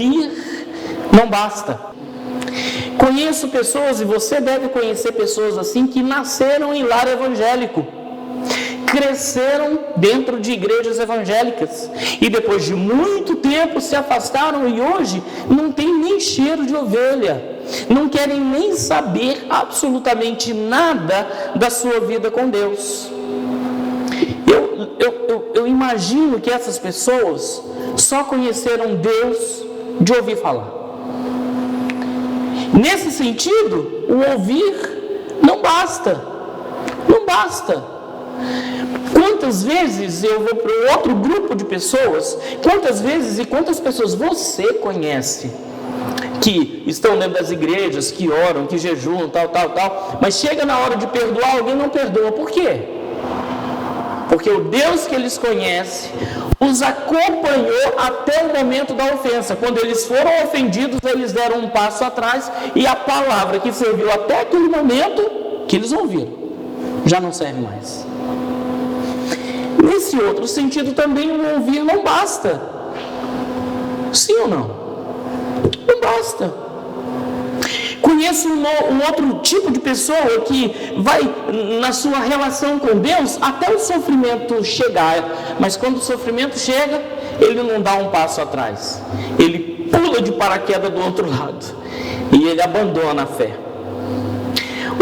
ouvir não basta. Conheço pessoas, e você deve conhecer pessoas assim, que nasceram em lar evangélico, cresceram dentro de igrejas evangélicas, e depois de muito tempo se afastaram, e hoje não tem nem cheiro de ovelha, não querem nem saber absolutamente nada da sua vida com Deus. Eu imagino que essas pessoas só conheceram Deus de ouvir falar. Nesse sentido, o ouvir não basta. Não basta. Quantas vezes eu vou para um outro grupo de pessoas, quantas vezes e quantas pessoas você conhece que estão dentro das igrejas, que oram, que jejuam, tal, mas chega na hora de perdoar, alguém não perdoa. Por quê? Porque o Deus que eles conhecem os acompanhou até o momento da ofensa. Quando eles foram ofendidos, eles deram um passo atrás, e a palavra que serviu até aquele momento, que eles ouviram, já não serve mais. Nesse outro sentido também, o ouvir não basta. Sim ou não? Não basta. Conheço um outro tipo de pessoa que vai na sua relação com Deus até o sofrimento chegar, mas quando o sofrimento chega, ele não dá um passo atrás, ele pula de paraquedas do outro lado e ele abandona a fé.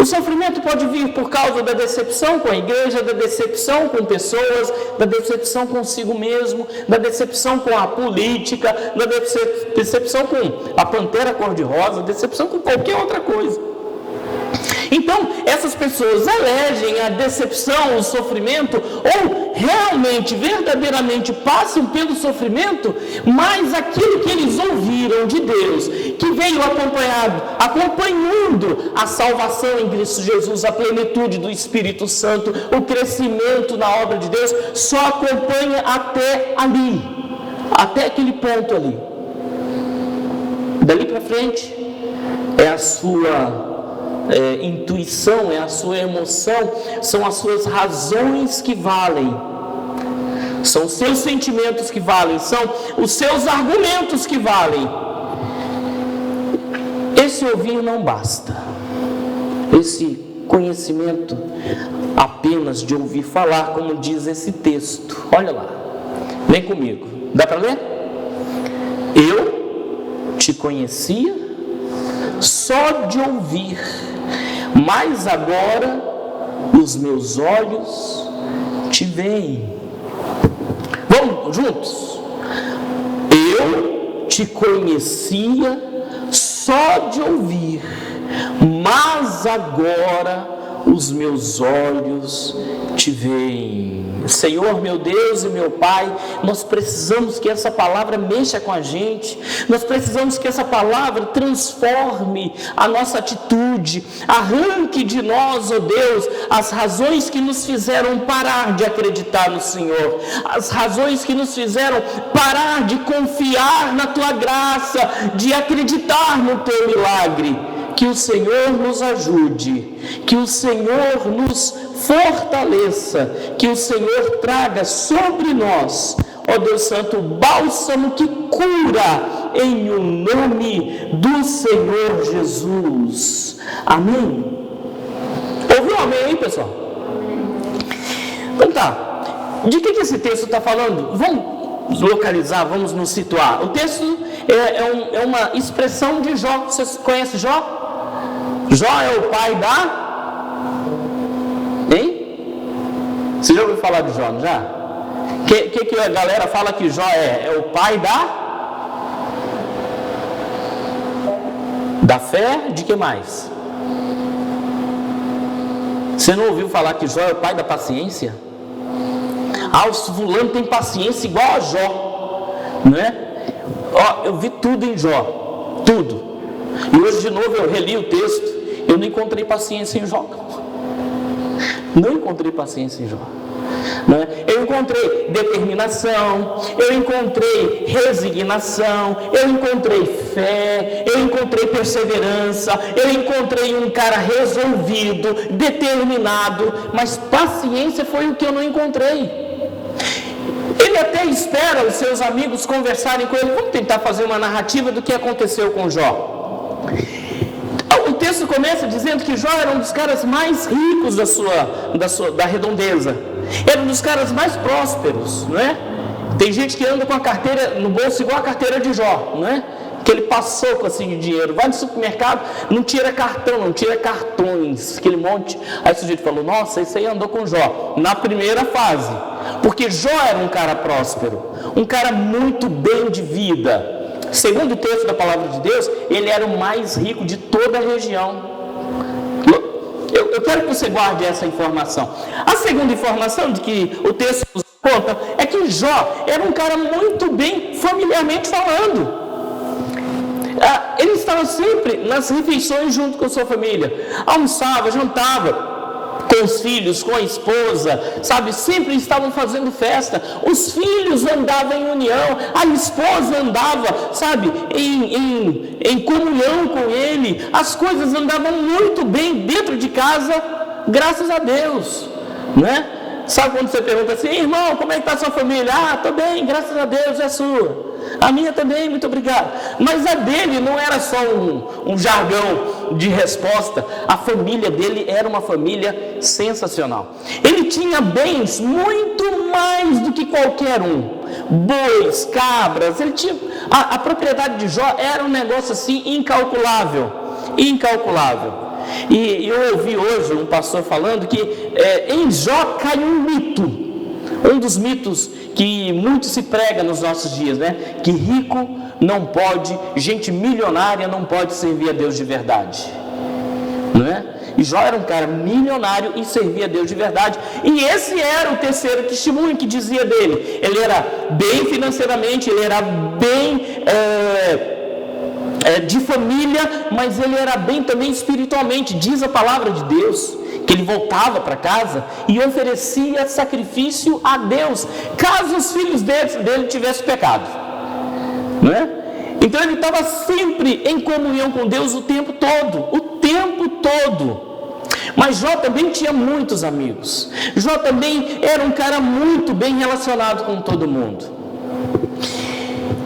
O sofrimento pode vir por causa da decepção com a igreja, da decepção com pessoas, da decepção consigo mesmo, da decepção com a política, da decepção com a pantera cor-de-rosa, decepção com qualquer outra coisa. Então, essas pessoas elegem a decepção, o sofrimento, ou realmente, verdadeiramente passam pelo sofrimento, mas aquilo que eles ouviram de Deus, que veio acompanhando a salvação em Cristo Jesus, a plenitude do Espírito Santo, o crescimento na obra de Deus, só acompanha até ali, até aquele ponto ali. Dali para frente, é a sua intuição, é a sua emoção, são as suas razões que valem, são os seus sentimentos que valem, são os seus argumentos que valem. Esse ouvir não basta, esse conhecimento apenas de ouvir falar, como diz esse texto. Olha lá, vem comigo, dá para ler? Eu te conhecia só de ouvir, mas agora os meus olhos te veem. Vamos juntos? Eu te conhecia só de ouvir, mas agora os meus olhos te veem. Senhor, meu Deus e meu Pai, nós precisamos que essa palavra mexa com a gente, nós precisamos que essa palavra transforme a nossa atitude, arranque de nós, ó Deus, as razões que nos fizeram parar de acreditar no Senhor, as razões que nos fizeram parar de confiar na Tua graça, de acreditar no Teu milagre. Que o Senhor nos ajude, que o Senhor nos fortaleça, que o Senhor traga sobre nós, ó Deus Santo, o bálsamo que cura, em o nome do Senhor Jesus. Amém? Ouviu um amém aí, pessoal? Então tá, de que esse texto está falando? Vamos localizar, vamos nos situar. O texto é uma expressão de Jó. Vocês conhecem Jó? Jó é o pai da... Hein? Você já ouviu falar de Jó, não já? Que a galera fala que Jó é o pai da fé? De que mais? Você não ouviu falar que Jó é o pai da paciência? Ah, o fulano tem paciência igual a Jó, não é? Ó, eu vi tudo em Jó, tudo. E hoje de novo eu reli o texto. Eu não encontrei paciência em Jó. Não encontrei paciência em Jó. Não é? Eu encontrei determinação, eu encontrei resignação, eu encontrei fé, eu encontrei perseverança, eu encontrei um cara resolvido, determinado, mas paciência foi o que eu não encontrei. Ele até espera os seus amigos conversarem com ele. Vamos tentar fazer uma narrativa do que aconteceu com Jó. O texto começa dizendo que Jó era um dos caras mais ricos da redondeza. Era um dos caras mais prósperos, não é? Tem gente que anda com a carteira no bolso igual a carteira de Jó, não é? Que ele passou com assim de dinheiro. Vai no supermercado, não tira cartão, não tira cartões, aquele monte. Aí o sujeito falou, nossa, esse aí andou com Jó. Na primeira fase. Porque Jó era um cara próspero, um cara muito bem de vida. Segundo o texto da palavra de Deus, ele era o mais rico de toda a região. Eu quero que você guarde essa informação. A segunda informação de que o texto nos conta é que Jó era um cara muito bem familiarmente falando. Ele estava sempre nas refeições junto com a sua família. Almoçava, jantava com os filhos, com a esposa, sabe? Sempre estavam fazendo festa. Os filhos andavam em união, a esposa andava, sabe? Em comunhão com ele. As coisas andavam muito bem dentro de casa, graças a Deus, né? Sabe quando você pergunta assim, irmão, como é que está a sua família? Estou bem, graças a Deus, é a sua. A minha também, muito obrigado. Mas a dele não era só um jargão de resposta. A família dele era uma família sensacional. Ele tinha bens muito mais do que qualquer um. Bois, cabras, ele tinha... A propriedade de Jó era um negócio assim incalculável. Incalculável. E eu ouvi hoje um pastor falando que em Jó cai um mito. Um dos mitos que muito se prega nos nossos dias, né? Que rico não pode, gente milionária não pode servir a Deus de verdade, não é? E Jó era um cara milionário e servia a Deus de verdade. E esse era o terceiro testemunho que dizia dele. Ele era bem financeiramente, ele era bem de família, mas ele era bem também espiritualmente. Diz a palavra de Deus que ele voltava para casa e oferecia sacrifício a Deus, caso os filhos dele tivessem pecado, não é? Então ele estava sempre em comunhão com Deus o tempo todo. Mas Jó também tinha muitos amigos. Jó também era um cara muito bem relacionado com todo mundo.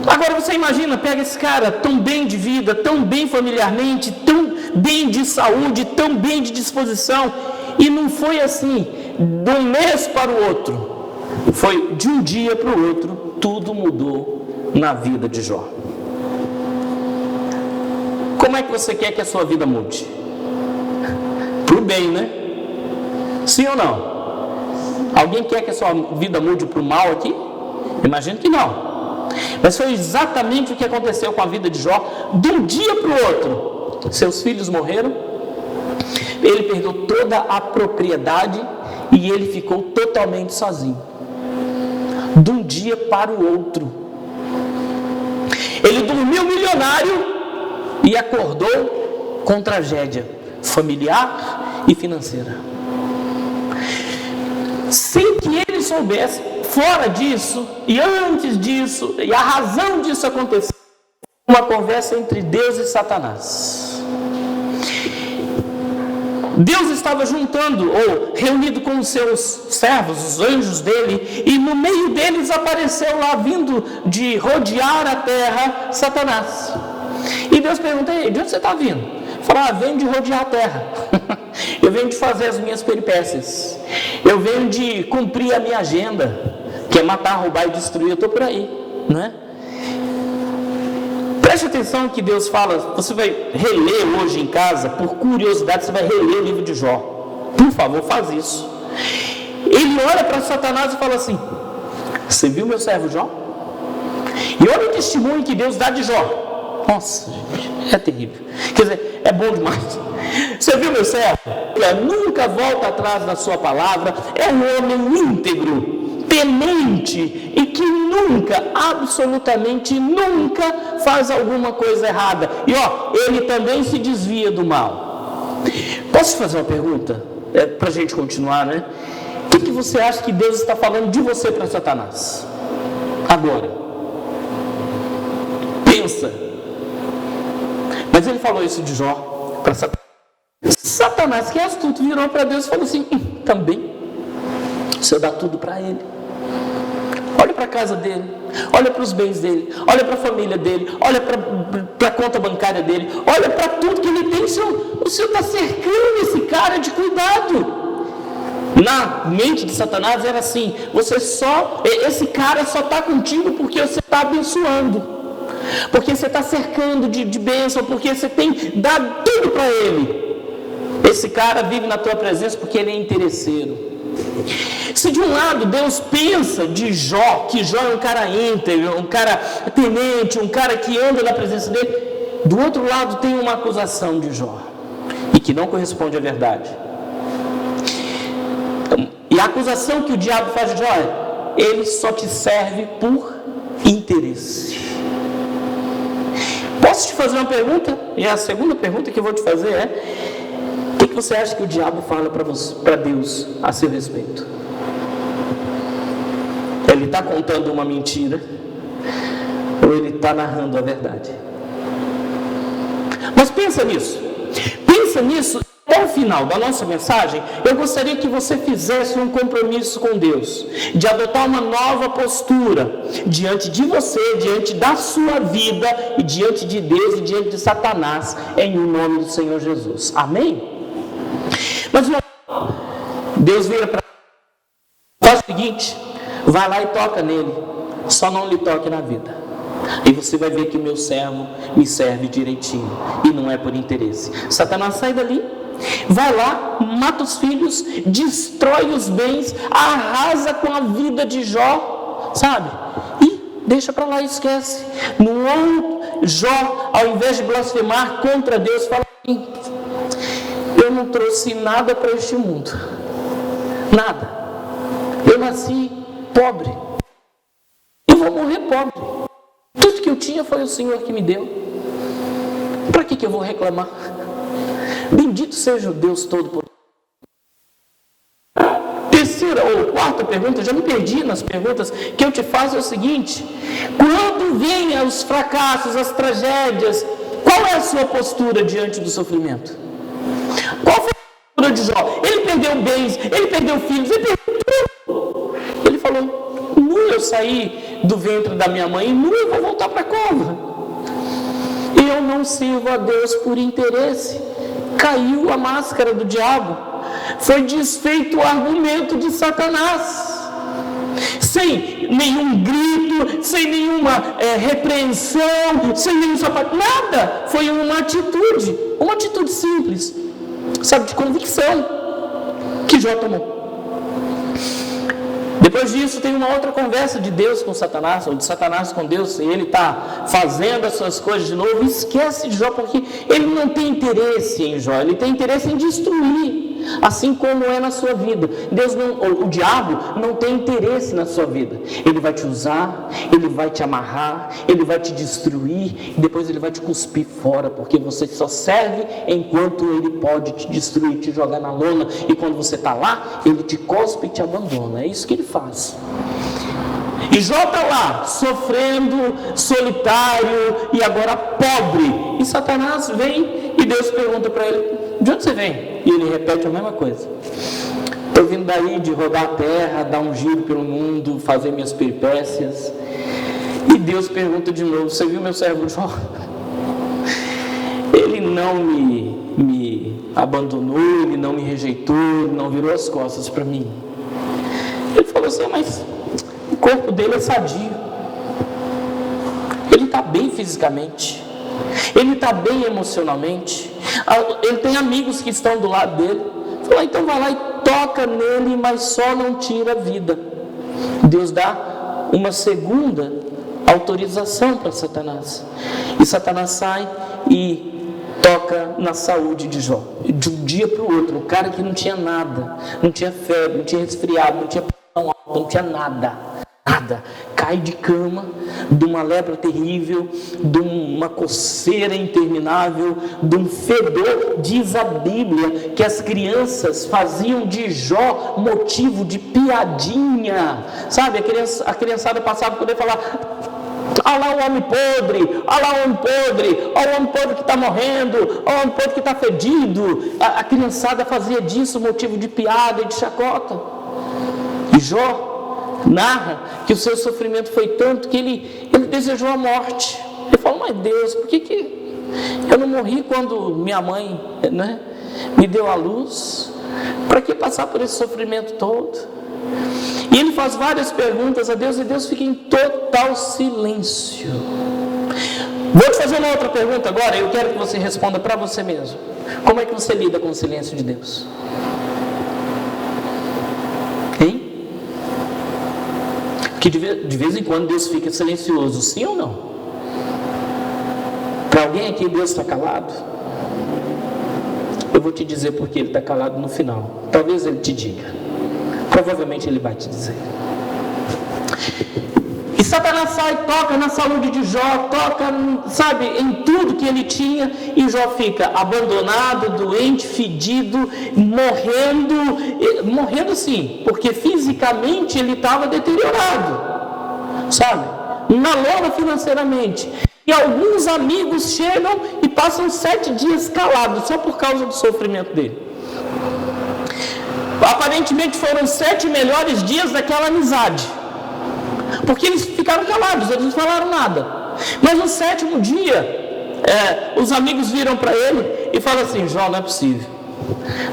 Agora você imagina, pega esse cara tão bem de vida, tão bem familiarmente, tão bem de saúde, tão bem de disposição, e não foi assim, de um mês para o outro, foi de um dia para o outro, tudo mudou na vida de Jó. Como é que você quer que a sua vida mude? Para o bem, né? Sim ou não? Alguém quer que a sua vida mude para o mal aqui? Imagino que não. Mas foi exatamente o que aconteceu com a vida de Jó. De um dia para o outro, seus filhos morreram, ele perdeu toda a propriedade e ele ficou totalmente sozinho. De um dia para o outro. Ele dormiu milionário e acordou com tragédia familiar e financeira. Sem que ele soubesse. Fora disso, e antes disso, e a razão disso acontecer, uma conversa entre Deus e Satanás. Deus estava juntando, ou reunido com os seus servos, os anjos dele, e no meio deles apareceu lá, vindo de rodear a terra, Satanás. E Deus perguntou, de onde você está vindo? Falou, venho de rodear a terra. Eu venho de fazer as minhas peripécias. Eu venho de cumprir a minha agenda, que é matar, roubar e destruir. Eu estou por aí, não é? Preste atenção que Deus fala. Você vai reler hoje em casa, por curiosidade, você vai reler o livro de Jó. Por favor, faz isso. Ele olha para Satanás e fala assim, você viu meu servo Jó? E olha o testemunho que Deus dá de Jó. Nossa, gente, é terrível. Quer dizer, é bom demais. Você viu meu servo? Nunca volta atrás da sua palavra. É um homem íntegro, temente e que nunca, absolutamente nunca faz alguma coisa errada. E ele também se desvia do mal. Posso fazer uma pergunta? Para a gente continuar, né? O que você acha que Deus está falando de você para Satanás? Agora. Pensa. Mas ele falou isso de Jó para Satanás. Satanás, que é astuto, virou para Deus e falou assim, também, se eu dar tudo para ele. Olha para a casa dele, olha para os bens dele, olha para a família dele, olha para a conta bancária dele, olha para tudo que ele tem. O Senhor está cercando esse cara de cuidado. Na mente de Satanás era assim: esse cara só está contigo porque você está abençoando, porque você está cercando de bênção, porque você tem dado tudo para ele. Esse cara vive na tua presença porque ele é interesseiro. Se de um lado Deus pensa de Jó, que Jó é um cara íntegro, um cara temente, um cara que anda na presença dele, do outro lado tem uma acusação de Jó, e que não corresponde à verdade. E a acusação que o diabo faz de Jó é: ele só te serve por interesse. Posso te fazer uma pergunta? E a segunda pergunta que eu vou te fazer é: o que você acha que o diabo fala para Deus a seu respeito? Ele está contando uma mentira ou ele está narrando a verdade? Mas pensa nisso. Até o final da nossa mensagem, eu gostaria que você fizesse um compromisso com Deus, de adotar uma nova postura diante de você, diante da sua vida, e diante de Deus e diante de Satanás, em nome do Senhor Jesus. Amém? Mas Deus vira para faz o seguinte: vai lá e toca nele, só não lhe toque na vida, e você vai ver que meu servo me serve direitinho, e não é por interesse. Satanás sai dali, vai lá, mata os filhos, destrói os bens, arrasa com a vida de Jó, sabe? E deixa para lá e esquece. No ano, Jó, ao invés de blasfemar contra Deus, fala assim: eu não trouxe nada para este mundo, nada. Eu nasci pobre, eu vou morrer pobre. Tudo que eu tinha foi o Senhor que me deu. Para que eu vou reclamar? Bendito seja o Deus Todo-Poderoso. Terceira ou quarta pergunta, já me perdi nas perguntas que eu te faço, é o seguinte: quando vêm os fracassos, as tragédias, qual é a sua postura diante do sofrimento? Qual foi a postura de Jó? Ele perdeu bens, ele perdeu filhos, ele perdeu tudo. Ele falou: nu eu saí do ventre da minha mãe, e nu eu vou voltar para a cova. Eu não sirvo a Deus por interesse. Caiu a máscara do diabo, foi desfeito o argumento de Satanás, sem nenhum grito, sem nenhuma repreensão, sem nenhum sapato, nada. Foi uma atitude simples, sabe, de convicção, que Jó tomou. Depois disso tem uma outra conversa de Deus com Satanás, ou de Satanás com Deus, e ele está fazendo as suas coisas de novo, e esquece de Jó, porque ele não tem interesse em Jó, ele tem interesse em destruir, assim como é na sua vida. O diabo não tem interesse na sua vida. Ele vai te usar, ele vai te amarrar, ele vai te destruir, e depois ele vai te cuspir fora, porque você só serve enquanto ele pode te destruir, te jogar na lona, e quando você está lá, ele te cospe e te abandona. É isso que ele faz. E Jó está lá, sofrendo, solitário e agora pobre. E Satanás vem e Deus pergunta para ele: de onde você vem? E ele repete a mesma coisa: estou vindo daí de rodar a terra, dar um giro pelo mundo, fazer minhas peripécias. E Deus pergunta de novo: você viu meu servo Jó? Ele não me abandonou, ele não me rejeitou, ele não virou as costas para mim. Ele falou assim: mas o corpo dele é sadio, ele está bem fisicamente, ele está bem emocionalmente, ele tem amigos que estão do lado dele. Falou: então vai lá e toca nele, mas só não tira a vida. Deus dá uma segunda autorização para Satanás, e Satanás sai e toca na saúde de Jó, de um dia para o outro. O cara que não tinha nada, não tinha febre, não tinha resfriado, não tinha pressão alta, não tinha nada, cai de cama, de uma lepra terrível, de uma coceira interminável, de um fedor. Diz a Bíblia que as crianças faziam de Jó motivo de piadinha, sabe? A criançada passava por ele e falava: olha lá o homem podre, olha lá o homem podre, olha o homem podre que está morrendo, olha o homem podre que está fedido. A criançada fazia disso motivo de piada e de chacota. E Jó narra que o seu sofrimento foi tanto que ele desejou a morte. Ele falou: mas Deus, por que eu não morri quando minha mãe, né, me deu a luz? Para que passar por esse sofrimento todo? E ele faz várias perguntas a Deus e Deus fica em total silêncio. Vou te fazer uma outra pergunta agora, eu quero que você responda para você mesmo. Como é que você lida com o silêncio de Deus? Hein? Que de vez em quando Deus fica silencioso, sim ou não? Para alguém aqui Deus está calado? Eu vou te dizer porque Ele está calado no final. Talvez Ele te diga. Provavelmente Ele vai te dizer. E Satanás sai, toca na saúde de Jó, toca, sabe, em tudo que ele tinha, e Jó fica abandonado, doente, fedido, morrendo sim, porque fisicamente ele estava deteriorado, sabe, na lona financeiramente. E alguns amigos chegam e passam 7 dias calados, só por causa do sofrimento dele. Aparentemente foram 7 melhores dias daquela amizade, porque eles ficaram calados, eles não falaram nada. Mas no 7º dia, os amigos viram para ele e falaram assim: Jó, não é possível,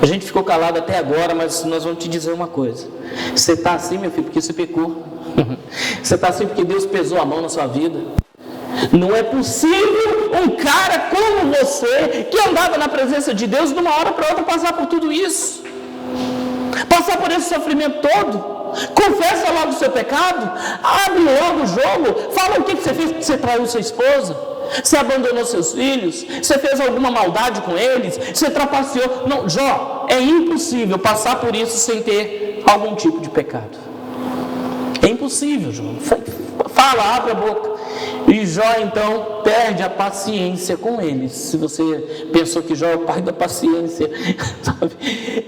a gente ficou calado até agora, mas nós vamos te dizer uma coisa. Você está assim, meu filho, porque você pecou. Você está assim porque Deus pesou a mão na sua vida. Não é possível um cara como você, que andava na presença de Deus, de uma hora para outra passar por tudo isso, passar por esse sofrimento todo. Confessa logo o seu pecado, abre logo o jogo, fala o que você fez. Você traiu sua esposa, você abandonou seus filhos, você fez alguma maldade com eles, você trapaceou. Não, Jó, é impossível passar por isso sem ter algum tipo de pecado. É impossível, Jó. Fala, abre a boca. E Jó então perde a paciência com eles. Se você pensou que Jó é o pai da paciência, sabe?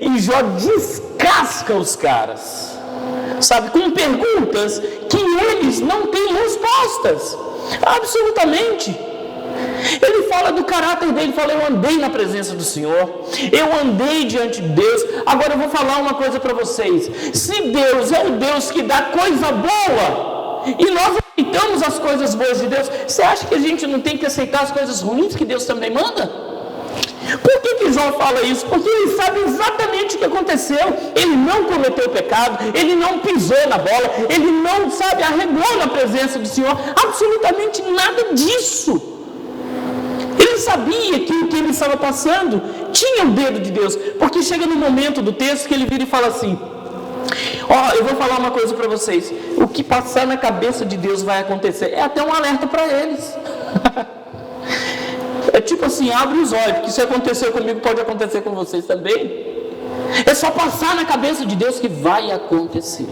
E Jó descasca os caras, sabe, com perguntas que eles não têm respostas, absolutamente. Ele fala do caráter dele, fala: eu andei na presença do Senhor, eu andei diante de Deus. Agora eu vou falar uma coisa para vocês: se Deus é o Deus que dá coisa boa, e nós aceitamos as coisas boas de Deus, você acha que a gente não tem que aceitar as coisas ruins que Deus também manda? Por que Jó fala isso? Porque ele sabe exatamente o que aconteceu. Ele não cometeu pecado, ele não pisou na bola, ele não, sabe, arregou na presença do Senhor, absolutamente nada disso. Ele sabia que o que ele estava passando tinha o dedo de Deus, porque chega no momento do texto que ele vira e fala assim: eu vou falar uma coisa para vocês, o que passar na cabeça de Deus vai acontecer. É até um alerta para eles. É tipo assim: abre os olhos, porque se aconteceu comigo pode acontecer com vocês também. É só passar na cabeça de Deus que vai acontecer.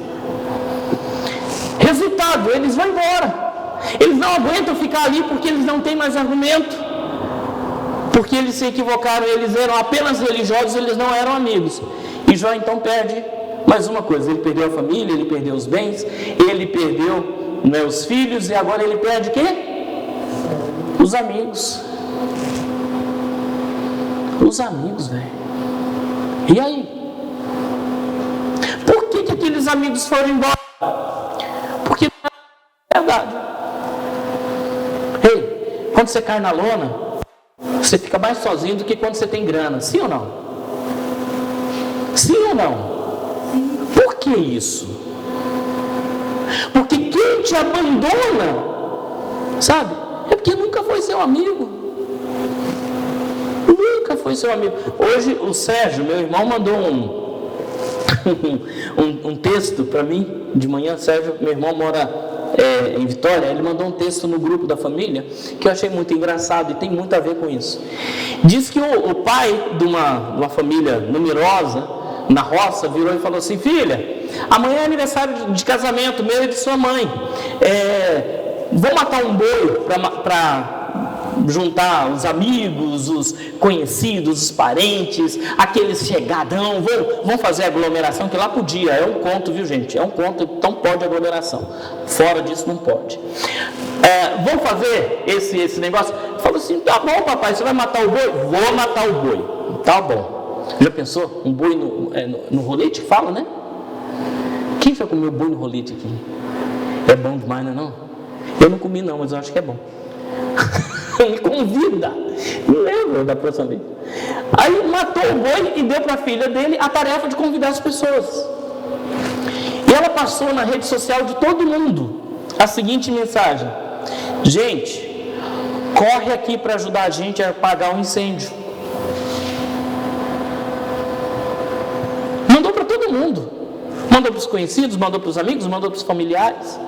Resultado, eles vão embora. Eles não aguentam ficar ali porque eles não têm mais argumento, porque eles se equivocaram, eles eram apenas religiosos, eles não eram amigos. E Jó então perde mais uma coisa: ele perdeu a família, ele perdeu os bens, ele perdeu, né, os filhos, e agora ele perde o quê? Os amigos. Os amigos, velho. E aí? Por que aqueles amigos foram embora? Porque não é verdade. Ei, quando você cai na lona, você fica mais sozinho do que quando você tem grana. Sim ou não? Sim ou não? Por que isso? Porque quem te abandona, sabe, é porque nunca foi seu amigo. Nunca foi seu amigo. Hoje o Sérgio, meu irmão, mandou um texto para mim de manhã. Sérgio, meu irmão, mora em Vitória. Ele mandou um texto no grupo da família que eu achei muito engraçado e tem muito a ver com isso. Diz que o pai de uma família numerosa na roça virou e falou assim: filha, amanhã é aniversário de casamento meu e de sua mãe, vou matar um boi para juntar os amigos, os conhecidos, os parentes, aqueles chegadão, vão fazer aglomeração, que lá podia, é um conto, viu gente, é um conto, então pode aglomeração, fora disso não pode. Vão fazer esse negócio? Falou assim: tá bom papai, você vai matar o boi? Vou matar o boi. Tá bom. Já pensou? Um boi no rolete, fala, né? Quem deixa eu comer o boi no rolete aqui. É bom demais, não é não? Eu não comi não, mas eu acho que é bom. Me convida. Me lembra da próxima vez. Aí matou o boi e deu para a filha dele a tarefa de convidar as pessoas. E ela passou na rede social de todo mundo a seguinte mensagem: gente, corre aqui para ajudar a gente a apagar um incêndio. Mandou para todo mundo. Mandou para os conhecidos, mandou para os amigos, mandou para os familiares.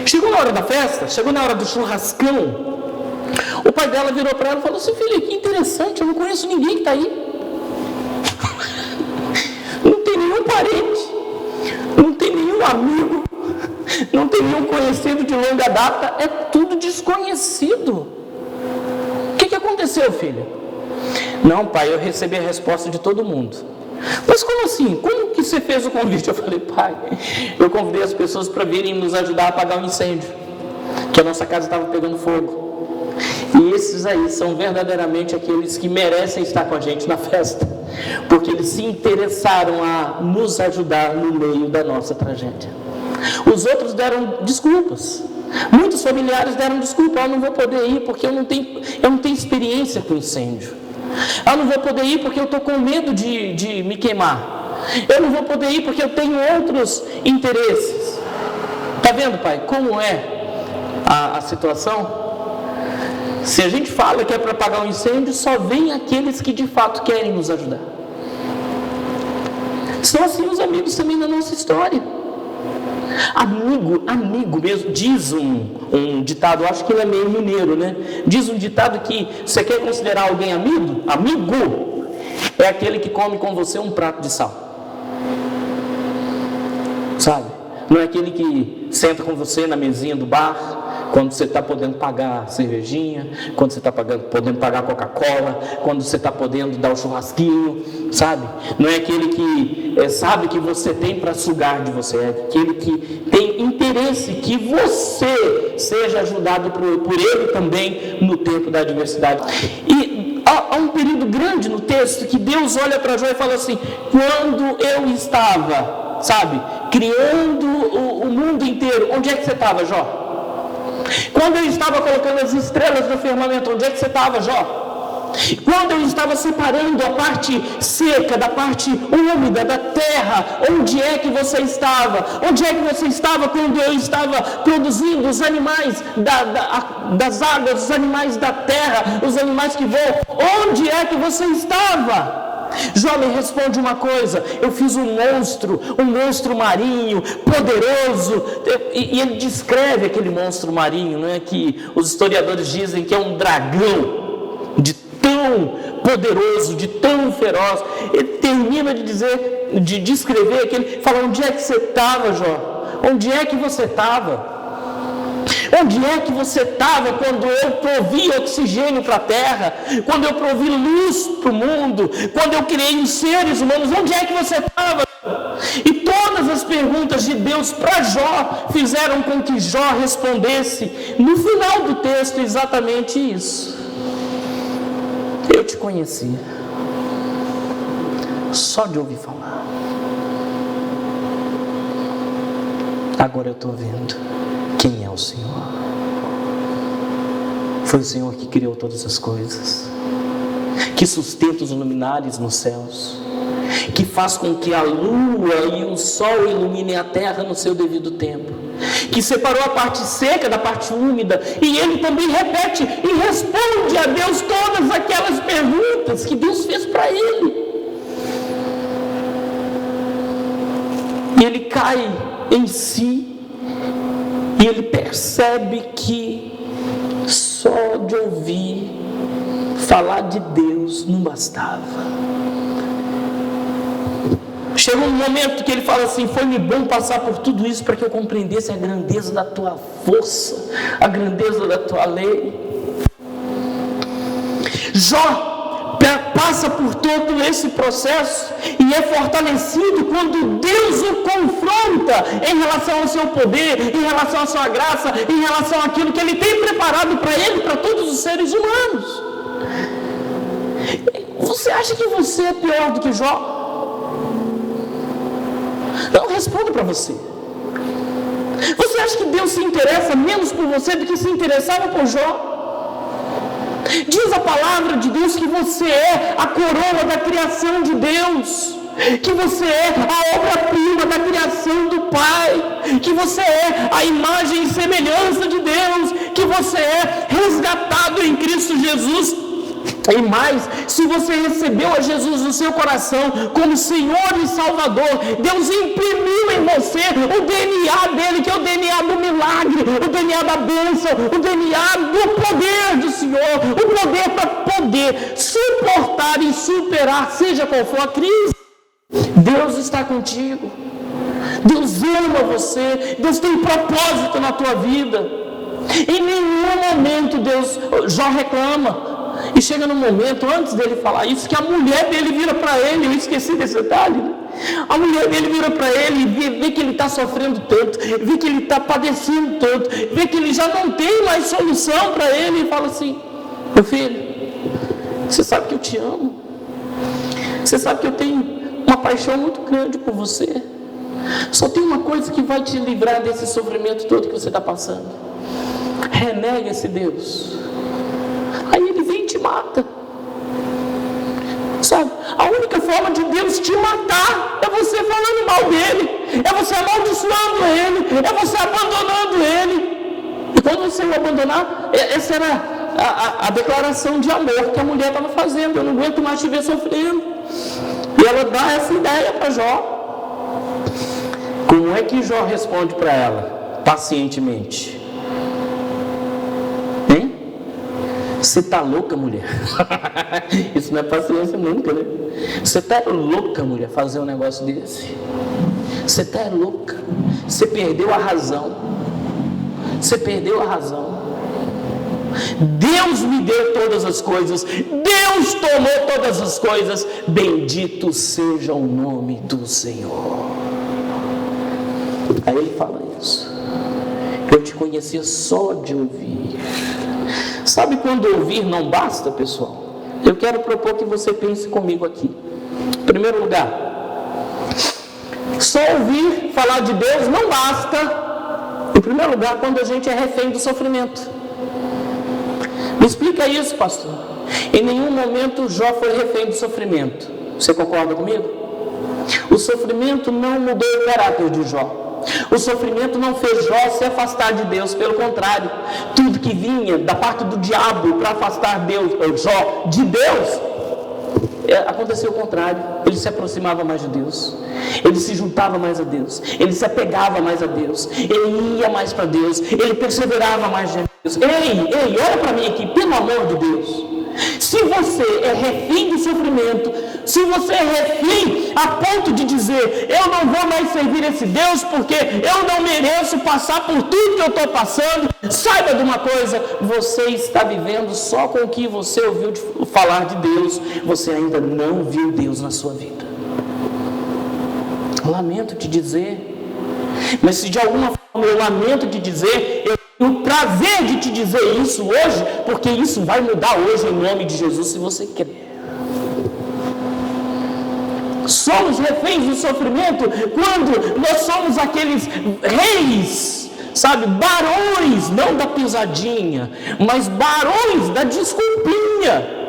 Chegou na hora da festa, chegou na hora do churrascão. O pai dela virou para ela e falou assim: filha, que interessante, eu não conheço ninguém que está aí. Não tem nenhum parente, não tem nenhum amigo, não tem nenhum conhecido de longa data, é tudo desconhecido. O que aconteceu, filha? Não, pai, eu recebi a resposta de todo mundo. Mas como assim? Como que você fez o convite? Eu falei: pai, eu convidei as pessoas para virem nos ajudar a apagar um incêndio, que a nossa casa estava pegando fogo. E esses aí são verdadeiramente aqueles que merecem estar com a gente na festa, porque eles se interessaram a nos ajudar no meio da nossa tragédia. Os outros deram desculpas. Muitos familiares deram desculpa: eu não vou poder ir porque eu não tenho experiência com incêndio. Eu não vou poder ir porque eu estou com medo de me queimar. Eu não vou poder ir porque eu tenho outros interesses. Está vendo, pai, como é a situação? Se a gente fala que é para apagar um incêndio, só vem aqueles que de fato querem nos ajudar. São assim os amigos também na nossa história. Amigo mesmo, diz um ditado, eu acho que ele é meio mineiro, né? Diz um ditado que você quer considerar alguém amigo é aquele que come com você um prato de sal. Sabe? Não é aquele que senta com você na mesinha do bar, quando você está podendo pagar cervejinha, quando você está podendo pagar Coca-Cola, quando você está podendo dar o churrasquinho, sabe? Não é aquele que sabe que você tem para sugar de você, é aquele que tem interesse que você seja ajudado por ele também no tempo da adversidade. E há um período grande no texto que Deus olha para Jó e fala assim: quando eu estava, sabe, criando o mundo inteiro, onde é que você estava, Jó? Quando eu estava colocando as estrelas no firmamento, onde é que você estava, Jó? Quando eu estava separando a parte seca da parte úmida da terra, onde é que você estava? Onde é que você estava quando eu estava produzindo os animais das águas, os animais da terra, os animais que voam? Onde é que você estava? Jó me responde uma coisa: eu fiz um monstro marinho, poderoso. E ele descreve aquele monstro marinho, não é, que os historiadores dizem que é um dragão, de tão poderoso, de tão feroz. Ele termina de descrever aquele, fala: onde é que você estava, Jó? Onde é que você estava? Onde é que você estava quando eu provi oxigênio para a terra? Quando eu provi luz para o mundo? Quando eu criei os seres humanos? Onde é que você estava? E todas as perguntas de Deus para Jó fizeram com que Jó respondesse no final do texto exatamente isso: eu te conhecia só de ouvir falar, agora eu estou vendo quem é o Senhor. Foi o Senhor que criou todas as coisas, que sustenta os luminares nos céus, que faz com que a lua e o sol iluminem a terra no seu devido tempo, que separou a parte seca da parte úmida. E ele também repete e responde a Deus todas aquelas perguntas que Deus fez para ele. E ele cai em si e ele percebe que só de ouvir falar de Deus não bastava. Chegou um momento que ele fala assim: foi-me bom passar por tudo isso para que eu compreendesse a grandeza da tua força, a grandeza da tua lei. Jó passa por todo esse processo e é fortalecido quando Deus o confronta em relação ao seu poder, em relação à sua graça, em relação àquilo que Ele tem preparado para ele, para todos os seres humanos. Você acha que você é pior do que Jó? Eu respondo para você. Você acha que Deus se interessa menos por você do que se interessava por Jó? Diz a palavra de Deus que você é a coroa da criação de Deus, que você é a obra-prima da criação do Pai, que você é a imagem e semelhança de Deus, que você é resgatado em Cristo Jesus. E mais, se você recebeu a Jesus no seu coração como Senhor e Salvador, Deus imprimiu em você o DNA dele, que é o DNA do milagre, o DNA da bênção, o DNA do poder do Senhor, o poder para poder suportar e superar, seja qual for a crise. Deus está contigo, Deus ama você, Deus tem propósito na tua vida. Em nenhum momento Jó reclama. E chega no momento, antes dele falar isso, que a mulher dele vira para ele, eu esqueci desse detalhe, né? A mulher dele vira para ele e vê que ele está sofrendo tanto, vê que ele está padecendo tanto, vê que ele já não tem mais solução para ele, e fala assim: meu filho, você sabe que eu te amo, você sabe que eu tenho uma paixão muito grande por você, só tem uma coisa que vai te livrar desse sofrimento todo que você está passando: renega esse Deus. Aí ele vem e te mata. Sabe? A única forma de Deus te matar é você falando mal dele, é você amaldiçoando ele, é você abandonando ele. E quando você o abandonar, essa era a declaração de amor que a mulher estava fazendo: eu não aguento mais te ver sofrendo. E ela dá essa ideia para Jó. Como é que Jó responde para ela? Pacientemente. Você está louca, mulher? Isso não é paciência nunca, né? Você está louca, mulher, fazer um negócio desse? Você está louca? Você perdeu a razão. Você perdeu a razão. Deus me deu todas as coisas. Deus tomou todas as coisas. Bendito seja o nome do Senhor. Aí ele fala isso: eu te conhecia só de ouvir. Sabe quando ouvir não basta, pessoal? Eu quero propor que você pense comigo aqui. Em primeiro lugar, só ouvir falar de Deus não basta. Em primeiro lugar, quando a gente é refém do sofrimento. Me explica isso, pastor. Em nenhum momento Jó foi refém do sofrimento. Você concorda comigo? O sofrimento não mudou o caráter de Jó. O sofrimento não fez Jó se afastar de Deus, pelo contrário, tudo que vinha da parte do diabo para afastar Jó de Deus, aconteceu o contrário. Ele se aproximava mais de Deus, ele se juntava mais a Deus, ele se apegava mais a Deus, ele ia mais para Deus, ele perseverava mais de Deus. Ei, olha para mim aqui, pelo amor de Deus. Se você é refém do sofrimento, se você é refém a ponto de dizer: eu não vou mais servir esse Deus porque eu não mereço passar por tudo que eu estou passando, saiba de uma coisa: você está vivendo só com o que você ouviu falar de Deus, você ainda não viu Deus na sua vida. Lamento te dizer, mas se de alguma forma eu lamento te dizer, eu tenho o prazer de te dizer isso hoje, porque isso vai mudar hoje em nome de Jesus, se você quer. Somos reféns do sofrimento quando nós somos aqueles reis, sabe, barões, não da pisadinha, mas barões da desculpinha.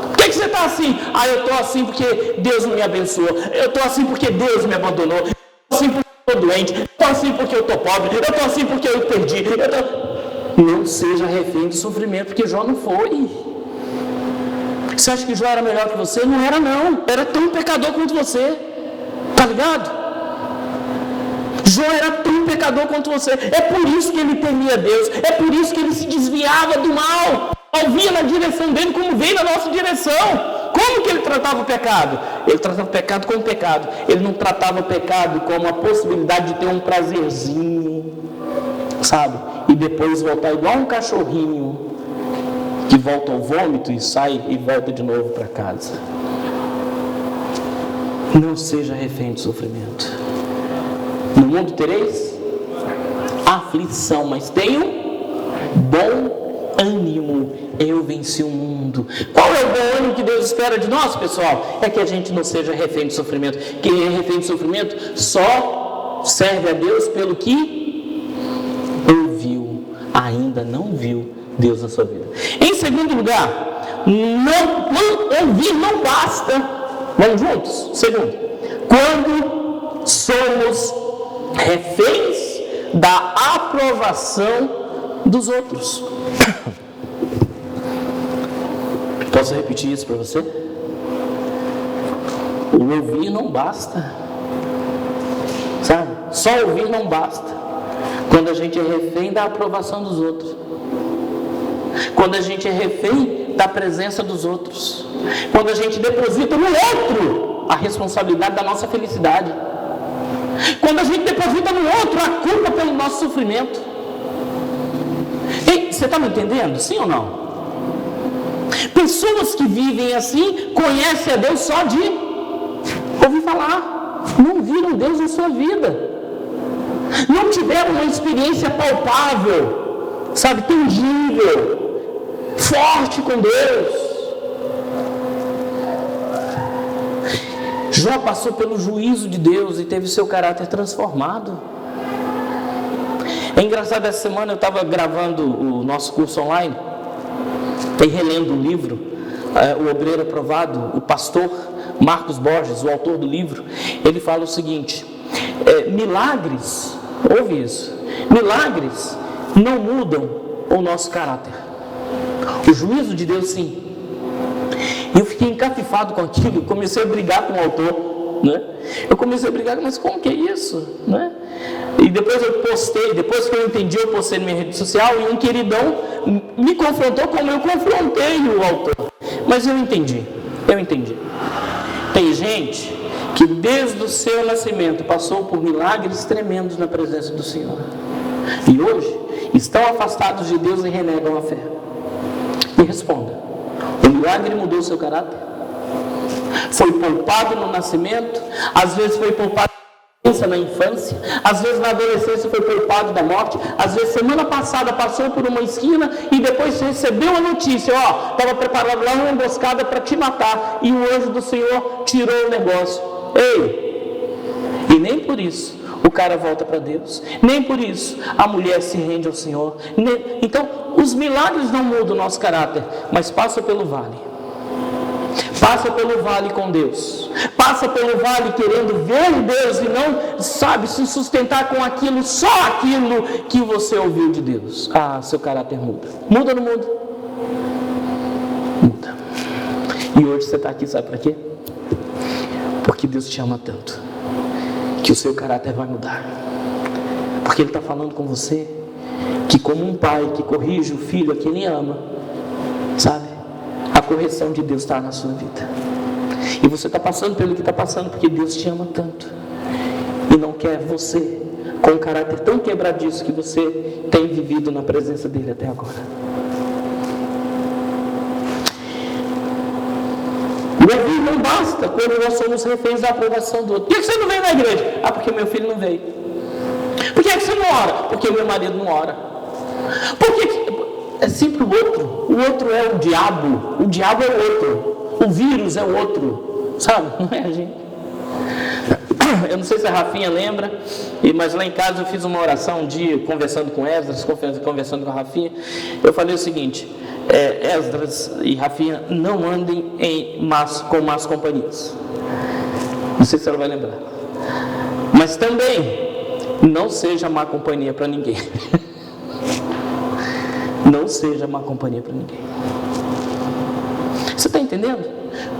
Por que você está assim? Eu estou assim porque Deus não me abençoou, eu estou assim porque Deus me abandonou, eu estou assim porque eu estou doente, eu estou assim porque eu estou pobre, eu estou assim porque eu perdi. Não seja refém do sofrimento, porque Jó não foi. Você acha que Jó era melhor que você? Não era, não. Era tão pecador quanto você. Tá ligado? Jó era tão pecador quanto você. É por isso que ele temia Deus. É por isso que ele se desviava do mal. Não via na direção dele como veio na nossa direção. Como que ele tratava o pecado? Ele tratava o pecado como pecado. Ele não tratava o pecado como a possibilidade de ter um prazerzinho, sabe? E depois voltar igual um cachorrinho que volta ao vômito e sai e volta de novo para casa. Não seja refém do sofrimento. No mundo tereis aflição, mas tenham bom ânimo. Eu venci o mundo. Qual é o bom ânimo que Deus espera de nós, pessoal? É que a gente não seja refém do sofrimento. Quem é refém do sofrimento só serve a Deus pelo que ouviu, ainda não viu Deus na sua vida. Em segundo lugar, ouvir não basta. Vamos juntos? Segundo, quando somos reféns da aprovação dos outros. Posso repetir isso para você? O ouvir não basta, sabe? Só ouvir não basta. Quando a gente é refém da aprovação dos outros, quando a gente é refém da presença dos outros, quando a gente deposita no outro a responsabilidade da nossa felicidade, quando a gente deposita no outro a culpa pelo nosso sofrimento. Ei, você está me entendendo? Sim ou não? Pessoas que vivem assim conhecem a Deus só de ouvir falar, não viram Deus na sua vida, não tiveram uma experiência palpável, sabe, tangível, forte com Deus. Jó passou pelo juízo de Deus e teve seu caráter transformado. É engraçado, essa semana eu estava gravando o nosso curso online e relendo o livro, O Obreiro Aprovado. O pastor Marcos Borges, o autor do livro, ele fala o seguinte: milagres, ouve isso, milagres não mudam o nosso caráter. O juízo de Deus sim. E eu fiquei encafifado com aquilo, comecei a brigar com o autor, né? Eu comecei a brigar, mas como que é isso, né? E depois eu postei, depois que eu entendi, eu postei na minha rede social, e um queridão me confrontou como eu confrontei o autor. Mas eu entendi. Tem gente que desde o seu nascimento passou por milagres tremendos na presença do Senhor, e hoje estão afastados de Deus e renegam a fé. Me responda: o milagre mudou o seu caráter? Foi poupado no nascimento? Às vezes foi poupado na infância, às vezes na adolescência foi poupado da morte, às vezes semana passada passou por uma esquina e depois recebeu a notícia: estava preparado lá uma emboscada para te matar, e o anjo do Senhor tirou o negócio. Ei! E nem por isso o cara volta para Deus, nem por isso a mulher se rende ao Senhor. Então, os milagres não mudam o nosso caráter, mas passa pelo vale. Passa pelo vale com Deus. Passa pelo vale querendo ver Deus e não, sabe, se sustentar com aquilo, só aquilo que você ouviu de Deus. Seu caráter muda. Muda ou não muda? Muda. E hoje você está aqui, sabe para quê? Porque Deus te ama tanto que o seu caráter vai mudar. Porque Ele está falando com você que, como um pai que corrige o filho a quem Ele ama, sabe, a correção de Deus está na sua vida. E você está passando pelo que está passando porque Deus te ama tanto e não quer você com um caráter tão quebradiço que você tem vivido na presença dEle até agora. O ouvir não basta quando nós somos reféns da aprovação do outro. Por que você não veio na igreja? Porque meu filho não veio. Por que você não ora? Porque meu marido não ora. Por que é sempre o outro? O outro é o diabo é o outro. O vírus é o outro, sabe? Não é a gente. Eu não sei se a Rafinha lembra, mas lá em casa eu fiz uma oração um dia, conversando com Esdras, conversando com a Rafinha. Eu falei o seguinte: Esdras e Rafinha, não andem com más companhias. Não sei se ela vai lembrar. Mas também, não seja má companhia para ninguém. Não seja má companhia para ninguém. Você está entendendo?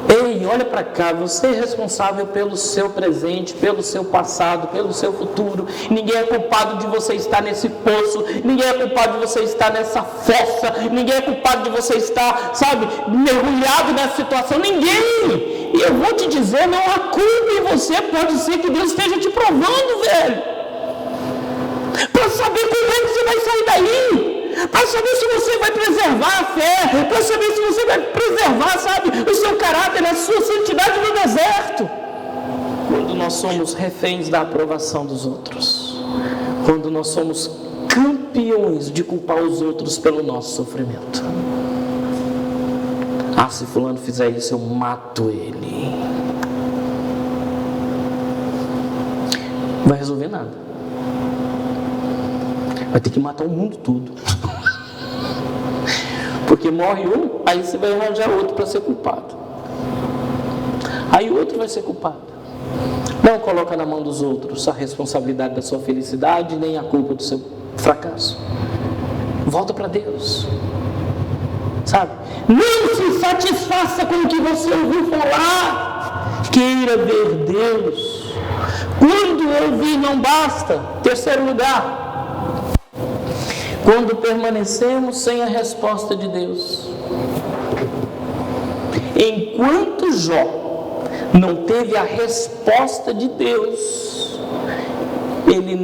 Ei, olha para cá, você é responsável pelo seu presente, pelo seu passado, pelo seu futuro. Ninguém é culpado de você estar nesse poço, ninguém é culpado de você estar nessa fossa, ninguém é culpado de você estar, sabe, mergulhado nessa situação. Ninguém! E eu vou te dizer, não há culpa em você, pode ser que Deus esteja te provando, velho, para saber como é que você vai sair daí. Para saber se você vai preservar a fé, para saber se você vai preservar, sabe, o seu caráter, a sua santidade no deserto. Quando nós somos reféns da aprovação dos outros, quando nós somos campeões de culpar os outros pelo nosso sofrimento. Se fulano fizer isso, eu mato ele. Não vai resolver nada. Vai ter que matar o mundo todo. Porque morre um, aí você vai arranjar outro para ser culpado. Aí o outro vai ser culpado. Não coloca na mão dos outros a responsabilidade da sua felicidade, nem a culpa do seu fracasso. Volta para Deus. Sabe? Não se satisfaça com o que você ouviu falar. Queira ver Deus. Quando ouvir não basta. Terceiro lugar. Quando permanecemos sem a resposta de Deus. Enquanto Jó não teve a resposta de Deus, ele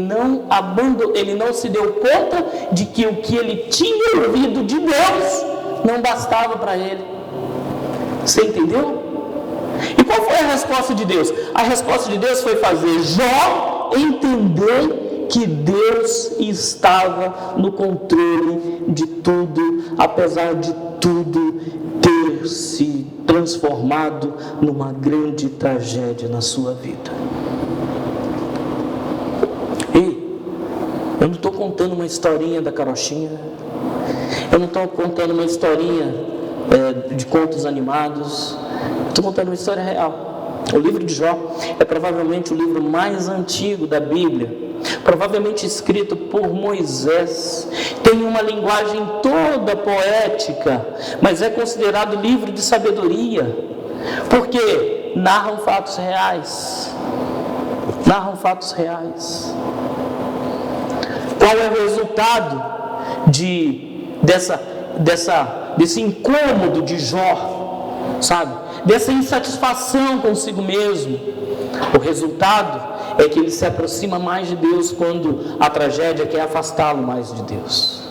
não se deu conta de que o que ele tinha ouvido de Deus não bastava para ele. Você entendeu? E qual foi a resposta de Deus? A resposta de Deus foi fazer Jó entender que Deus estava no controle de tudo, apesar de tudo ter se transformado numa grande tragédia na sua vida. Ei, eu não estou contando uma historinha da carochinha, eu não estou contando uma historinha de contos animados, estou contando uma história real. O livro de Jó é provavelmente o livro mais antigo da Bíblia, provavelmente escrito por Moisés. Tem uma linguagem toda poética, mas é considerado livro de sabedoria, porque narram fatos reais. Qual é o resultado desse incômodo de Jó, sabe? Dessa insatisfação consigo mesmo? O resultado é que ele se aproxima mais de Deus quando a tragédia quer afastá-lo mais de Deus.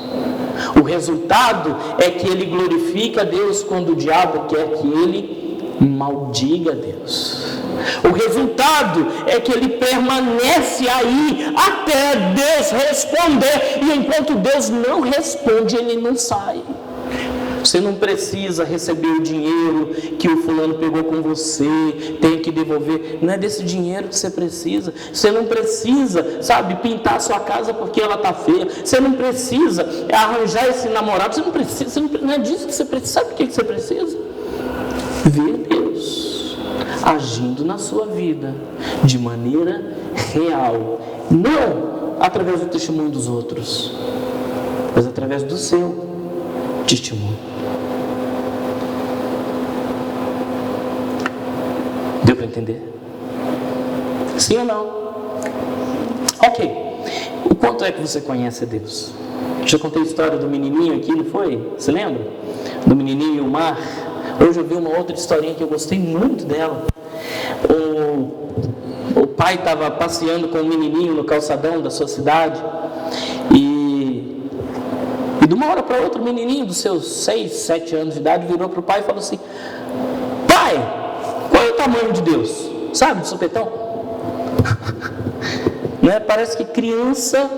O resultado é que ele glorifica a Deus quando o diabo quer que ele maldiga a Deus. O resultado é que ele permanece aí até Deus responder, e enquanto Deus não responde, ele não sai. Você não precisa receber o dinheiro que o fulano pegou com você, tem que devolver. Não é desse dinheiro que você precisa. Você não precisa, sabe, pintar a sua casa porque ela está feia. Você não precisa arranjar esse namorado. Você não precisa, não é disso que você precisa. Sabe o que você precisa? Ver Deus agindo na sua vida de maneira real. Não através do testemunho dos outros, mas através do seu testemunho. Deu para entender? Sim ou não? Ok. O quanto é que você conhece a Deus? Já contei a história do menininho aqui, não foi? Você lembra? Do menininho e o mar. Hoje eu vi uma outra historinha que eu gostei muito dela. O pai estava passeando com o menininho no calçadão da sua cidade e de uma hora para outra o menininho dos seus 6, 7 anos de idade virou para o pai e falou assim: pai, qual é o tamanho de Deus? Sabe, de supetão? Né? Parece que criança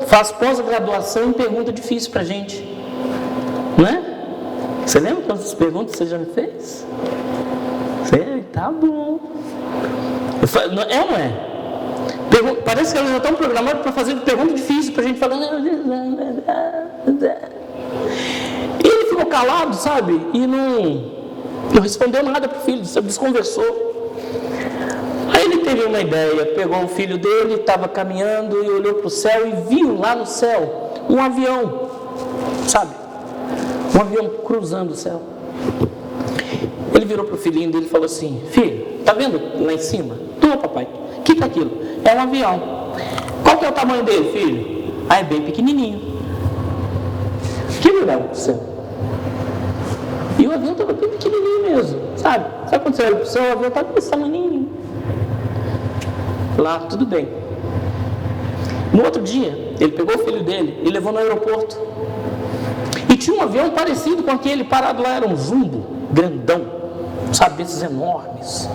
faz pós-graduação e pergunta difícil para a gente, não é? Você lembra quantas perguntas você já me fez? Tá bom. É ou não é? Parece que elas já estão programadas para fazer pergunta difícil para a gente falar. E ele ficou calado, sabe? E não respondeu nada para o filho, desconversou. Aí ele teve uma ideia, pegou o filho dele, estava caminhando e olhou para o céu e viu lá no céu um avião, sabe? Um avião cruzando o céu. Ele virou para o filhinho dele e falou assim: filho, tá vendo lá em cima? Tu, papai, o que é aquilo? É um avião. Qual que é o tamanho dele, filho? Ah, é bem pequenininho. Que olhava para o céu? E o avião estava bem pequenininho mesmo, sabe? Sabe quando você olha para o céu, o avião estava desse tamanhinho. Lá, tudo bem. No outro dia, ele pegou o filho dele e levou no aeroporto. E tinha um avião parecido com aquele parado lá, era um jumbo, grandão, sabe, desses enormes,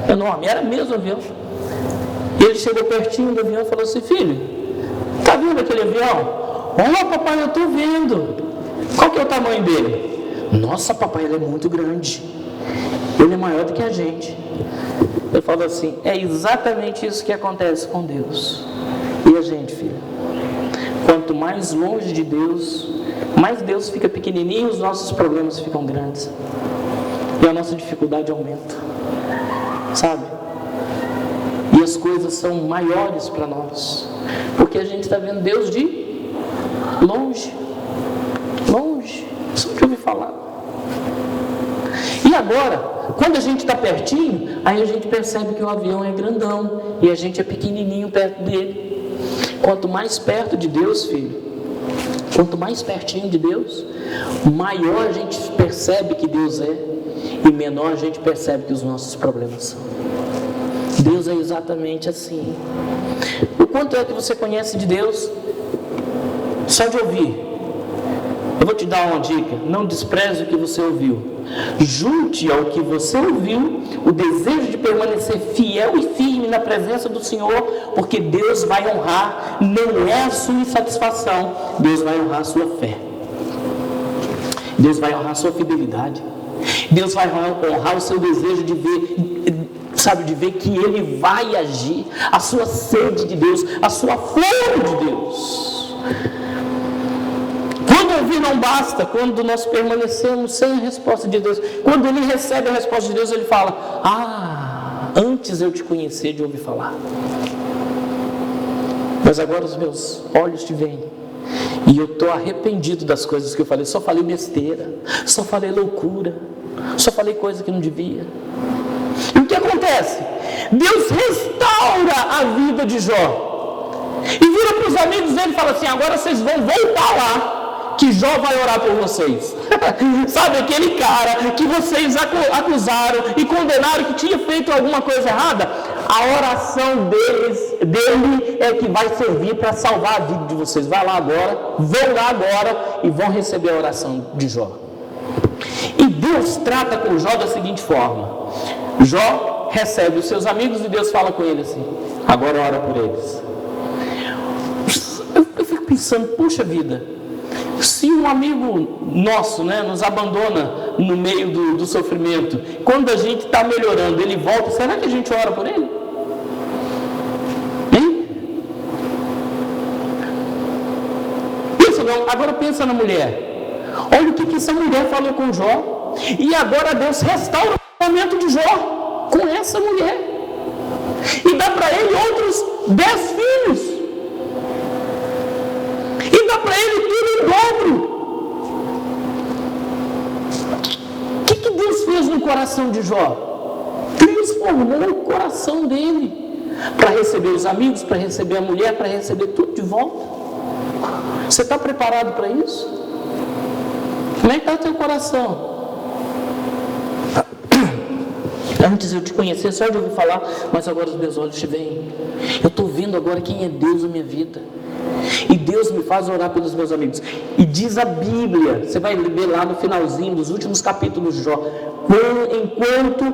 enorme, era mesmo o avião. E ele chegou pertinho do avião e falou assim: filho, tá vendo aquele avião? Oh, papai, eu tô vendo. Qual que é o tamanho dele? Nossa, papai, ele é muito grande, ele é maior do que a gente. Eu falo assim, é exatamente isso que acontece com Deus. E a gente, filho, quanto mais longe de Deus, mais Deus fica pequenininho e os nossos problemas ficam grandes. E a nossa dificuldade aumenta. Sabe? E as coisas são maiores para nós. Porque a gente está vendo Deus de longe. Longe. Só de ouvir falar. E agora, quando a gente está pertinho, aí a gente percebe que o avião é grandão e a gente é pequenininho perto dele. Quanto mais perto de Deus, filho, quanto mais pertinho de Deus, maior a gente percebe que Deus é e menor a gente percebe que os nossos problemas são. Deus é exatamente assim. O quanto é que você conhece de Deus só de ouvir? Eu vou te dar uma dica: não despreze o que você ouviu. Junte ao que você ouviu o desejo de permanecer fiel e firme na presença do Senhor, porque Deus vai honrar, não é a sua insatisfação, Deus vai honrar a sua fé. Deus vai honrar a sua fidelidade. Deus vai honrar o seu desejo de ver, sabe, de ver que Ele vai agir, a sua sede de Deus, a sua fome de Deus. Quando ouvir não basta, quando nós permanecemos sem a resposta de Deus, quando Ele recebe a resposta de Deus, Ele fala: antes eu te conhecer de ouvir falar, mas agora os meus olhos te veem, e eu estou arrependido das coisas que eu falei. Só falei besteira, só falei loucura, só falei coisa que não devia. E o que acontece? Deus restaura a vida de Jó e vira para os amigos dele e fala assim: agora vocês vão voltar lá, que Jó vai orar por vocês. Sabe, aquele cara que vocês acusaram e condenaram que tinha feito alguma coisa errada, a oração dele é que vai servir para salvar a vida de vocês. Vai lá agora, vão lá agora e vão receber a oração de Jó. E Deus trata com Jó da seguinte forma: Jó recebe os seus amigos e Deus fala com ele assim: agora ora por eles. Eu fico pensando, puxa vida, se um amigo nosso, nos abandona no meio do sofrimento, quando a gente está melhorando, ele volta, será que a gente ora por ele? Hein? Agora pensa na mulher. Olha o que essa mulher falou com Jó. E agora Deus restaura o momento de Jó com essa mulher. E dá para ele outros 10 filhos. E dá para ele tudo em dobro. O que Deus fez no coração de Jó? Transformou o coração dele para receber os amigos, para receber a mulher, para receber tudo de volta. Você está preparado para isso? Como é que está o teu coração? Antes eu te conhecia só de ouvir falar, mas agora os meus olhos te veem. Eu estou vendo agora quem é Deus na minha vida. E Deus me faz orar pelos meus amigos. E diz a Bíblia, você vai ver lá no finalzinho dos últimos capítulos de Jó, enquanto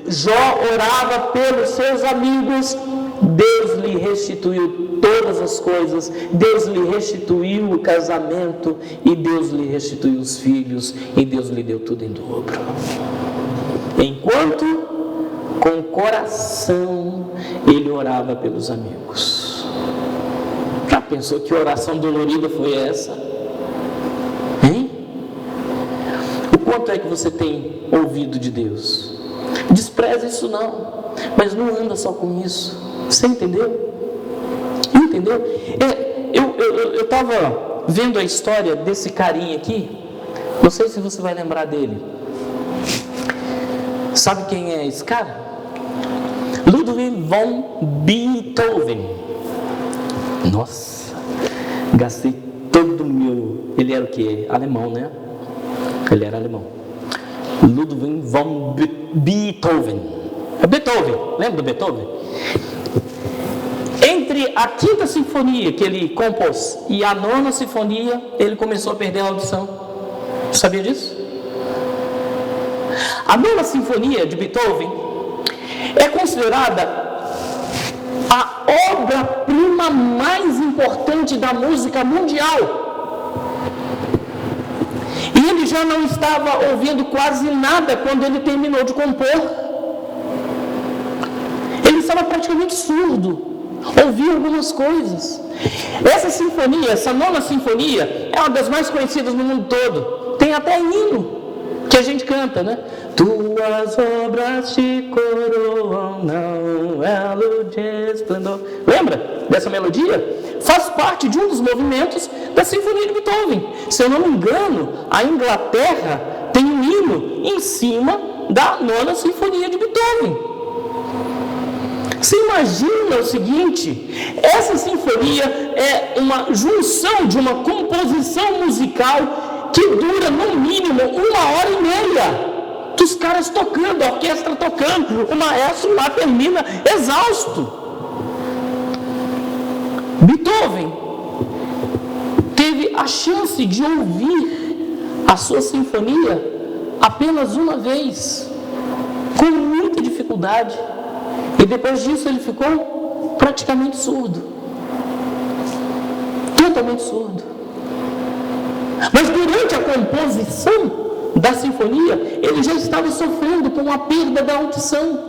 Jó orava pelos seus amigos, Deus lhe restituiu todas as coisas. Deus lhe restituiu o casamento, e Deus lhe restituiu os filhos, e Deus lhe deu tudo em dobro. Enquanto com o coração ele orava pelos amigos. Já pensou que oração dolorida foi essa? Hein? O quanto é que você tem ouvido de Deus? Despreze isso não, mas não anda só com isso. Você entendeu? Entendeu? Eu estava vendo a história desse carinha aqui. Não sei se você vai lembrar dele. Sabe quem é esse cara? Ludwig von Beethoven. Nossa, gastei todo o meu... Ele era o quê? Alemão, né? Ele era alemão. Ludwig von Beethoven. É Beethoven, lembra do Beethoven? Entre a 5ª sinfonia que ele compôs e a 9ª sinfonia, ele começou a perder a audição. Sabia disso? A 9ª sinfonia de Beethoven é considerada a obra-prima mais importante da música mundial. E ele já não estava ouvindo quase nada quando ele terminou de compor. estava praticamente surdo, ouvia algumas coisas. Essa sinfonia, essa nona sinfonia, é uma das mais conhecidas no mundo todo. Tem até hino que a gente canta, né? Tuas obras te coroam, não é luz de esplendor. Lembra dessa melodia? Faz parte de um dos movimentos da Sinfonia de Beethoven. Se eu não me engano, a Inglaterra tem um hino em cima da nona Sinfonia de Beethoven. Você imagina o seguinte: essa sinfonia é uma junção de uma composição musical que dura no mínimo 1h30. Dos caras tocando, a orquestra tocando, o maestro lá termina exausto. Beethoven teve a chance de ouvir a sua sinfonia apenas uma vez, com muita dificuldade, e depois disso ele ficou praticamente surdo, totalmente surdo. Mas durante a composição da sinfonia, ele já estava sofrendo com a perda da audição.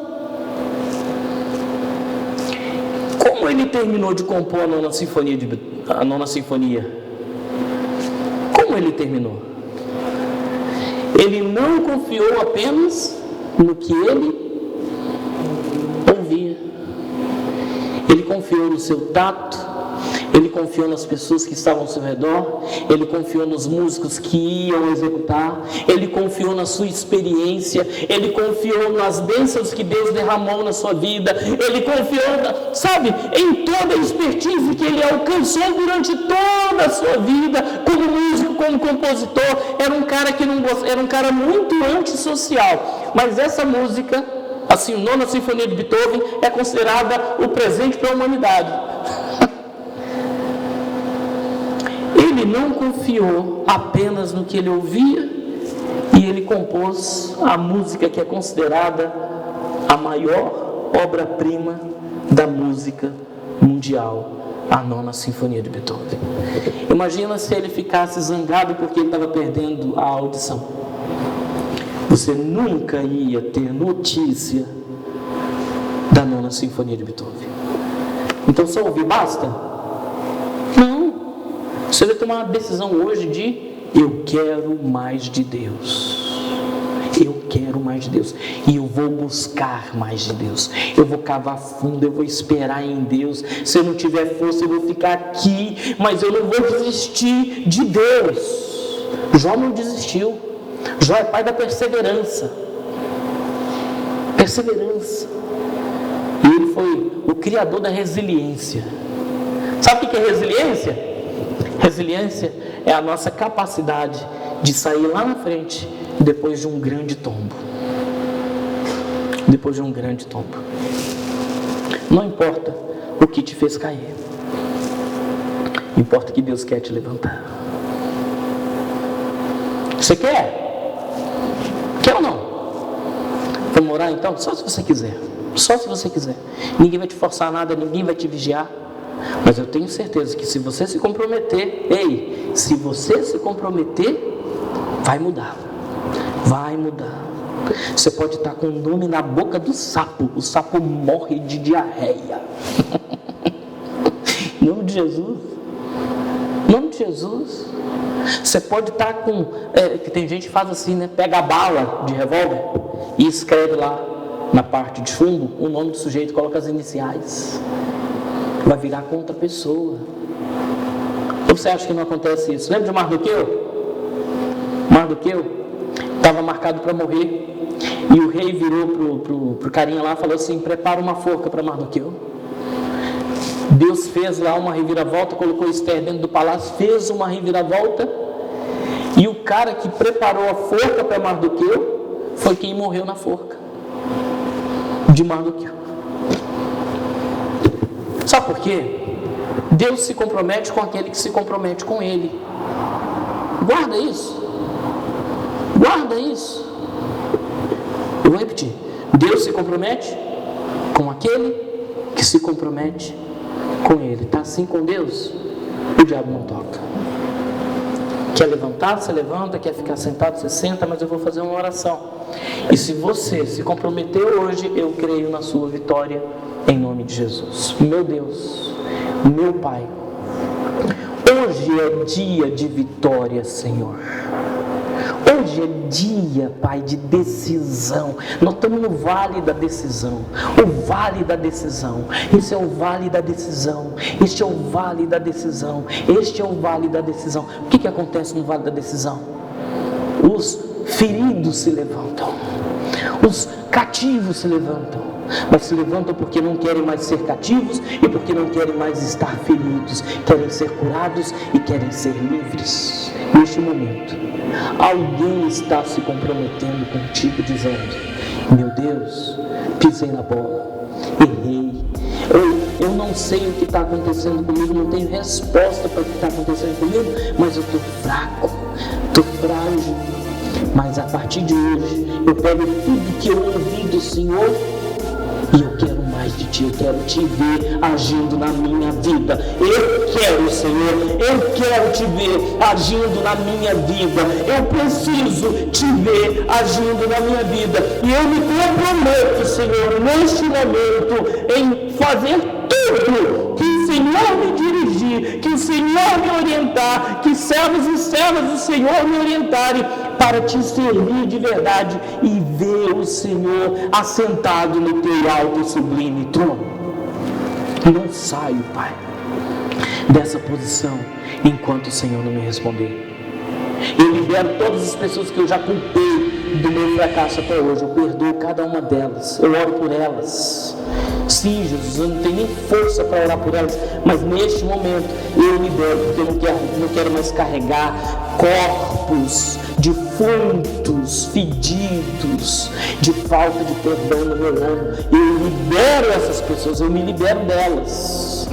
Como ele terminou de compor a nona sinfonia? Como ele terminou? Ele não confiou apenas no que ele ouvia. Ele confiou no seu tato, ele confiou nas pessoas que estavam ao seu redor, ele confiou nos músicos que iam executar, ele confiou na sua experiência, ele confiou nas bênçãos que Deus derramou na sua vida, ele confiou, sabe, em toda a expertise que ele alcançou durante toda a sua vida, como músico, como compositor. Era um cara que não gostava, era um cara muito antissocial, mas essa música, assim, a nona sinfonia de Beethoven, é considerada o presente para a humanidade. Ele não confiou apenas no que ele ouvia, e ele compôs a música que é considerada a maior obra-prima da música mundial, a nona sinfonia de Beethoven. Imagina se ele ficasse zangado porque ele estava perdendo a audição. Você nunca ia ter notícia da nona sinfonia de Beethoven. Então só ouvir basta? Não. Você vai tomar uma decisão hoje de: eu quero mais de Deus. Eu quero mais de Deus. E eu vou buscar mais de Deus. Eu vou cavar fundo, eu vou esperar em Deus. Se eu não tiver força, eu vou ficar aqui, mas eu não vou desistir de Deus. Jó não desistiu. Jó é pai da perseverança. Perseverança. E ele foi o criador da resiliência. Sabe o que é resiliência? Resiliência é a nossa capacidade de sair lá na frente depois de um grande tombo. Depois de um grande tombo. Não importa o que te fez cair. Importa que Deus quer te levantar. Você quer? Quer ou não? Vamos orar então? Só se você quiser. Só se você quiser. Ninguém vai te forçar nada, ninguém vai te vigiar. Mas eu tenho certeza que se você se comprometer, se você se comprometer, vai mudar. Vai mudar. Você pode estar com o nome na boca do sapo. O sapo morre de diarreia. Em nome de Jesus. Em nome de Jesus. Você pode estar com... que tem gente que faz assim, né? Pega a bala de revólver e escreve lá na parte de chumbo o nome do sujeito, coloca as iniciais. Vai virar contra a pessoa. Ou você acha que não acontece isso? Lembra de Mardoqueu? Mardoqueu estava marcado para morrer, e o rei virou pro carinha lá e falou assim: prepara uma forca para Mardoqueu. Deus fez lá uma reviravolta, colocou Esther dentro do palácio, fez uma reviravolta, e o cara que preparou a forca para Mardoqueu foi quem morreu na forca de Mardoqueu. Sabe por quê? Deus se compromete com aquele que se compromete com Ele. Guarda isso. Guarda isso. Eu vou repetir. Deus se compromete com aquele que se compromete com Ele. Está assim com Deus? O diabo não toca. Quer levantar, você levanta. Quer ficar sentado, você senta. Mas eu vou fazer uma oração. E se você se comprometer hoje, eu creio na sua vitória, em nome de Jesus. Meu Deus, meu Pai, hoje é dia de vitória, Senhor. Hoje é dia, Pai, de decisão. Nós estamos no vale da decisão. O vale da decisão. Esse é o vale da decisão. Este é o vale da decisão. Este é o vale da decisão. O que acontece no vale da decisão? Os feridos se levantam. Os cativos se levantam. Mas se levantam porque não querem mais ser cativos e porque não querem mais estar feridos. Querem ser curados e querem ser livres. Neste momento, alguém está se comprometendo contigo, dizendo: meu Deus, pisei na bola, errei, eu não sei o que está acontecendo comigo, não tenho resposta para o que está acontecendo comigo, mas eu estou fraco, estou frágil. Mas a partir de hoje, eu pego tudo que eu ouvi do Senhor e eu quero mais de Ti, eu quero Te ver agindo na minha vida. Eu quero, Senhor, eu quero Te ver agindo na minha vida. Eu preciso Te ver agindo na minha vida. E eu me comprometo, Senhor, neste momento, em fazer tudo que o Senhor me dirigir, que o Senhor me orientar, que servos e servas do Senhor me orientarem, para Te servir de verdade e ver o Senhor assentado no Teu alto e sublime trono. Não saio, Pai, dessa posição enquanto o Senhor não me responder. Eu libero todas as pessoas que eu já culpei do meu fracasso até hoje. Eu perdoo cada uma delas. Eu oro por elas. Sim, Jesus, eu não tenho nem força para orar por elas, mas neste momento eu libero, porque eu não quero mais carregar corpos defuntos, fedidos, de falta de perdão no meu nome. Eu libero essas pessoas, eu me libero delas.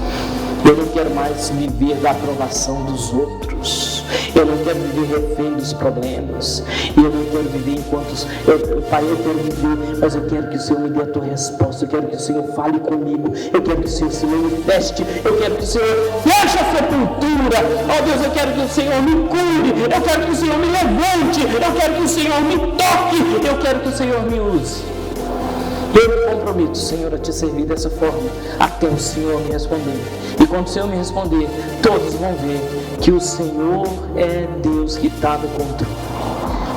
Eu não quero mais viver da aprovação dos outros. Eu não quero viver refém dos problemas. E eu não quero viver enquanto... Pai, eu quero viver, mas eu quero que o Senhor me dê a Tua resposta. Eu quero que o Senhor fale comigo. Eu quero que o Senhor se manifeste. Eu quero que o Senhor feche a sepultura. Oh Deus, eu quero que o Senhor me cure. Eu quero que o Senhor me levante. Eu quero que o Senhor me toque. Eu quero que o Senhor me use. Eu me comprometo, Senhor, a Te servir dessa forma, até o Senhor me responder. E quando o Senhor me responder, todos vão ver que o Senhor é Deus que está no controle.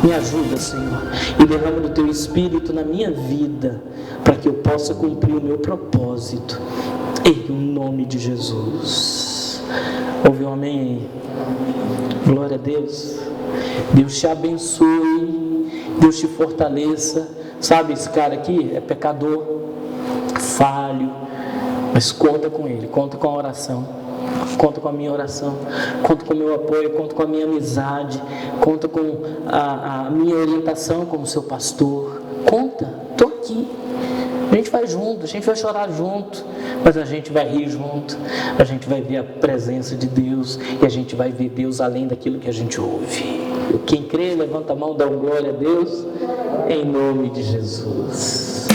Me ajuda, Senhor, e derrama do Teu Espírito na minha vida, para que eu possa cumprir o meu propósito, em nome de Jesus. Ouve um amém aí? Glória a Deus. Deus te abençoe, Deus te fortaleça. Sabe, esse cara aqui é pecador, falho, mas conta com ele, conta com a oração, conta com a minha oração, conta com o meu apoio, conta com a minha amizade, conta com a minha orientação como seu pastor. Conta, estou aqui. A gente vai junto, a gente vai chorar junto, mas a gente vai rir junto, a gente vai ver a presença de Deus e a gente vai ver Deus além daquilo que a gente ouve. Quem crê, levanta a mão, dá glória a Deus, em nome de Jesus.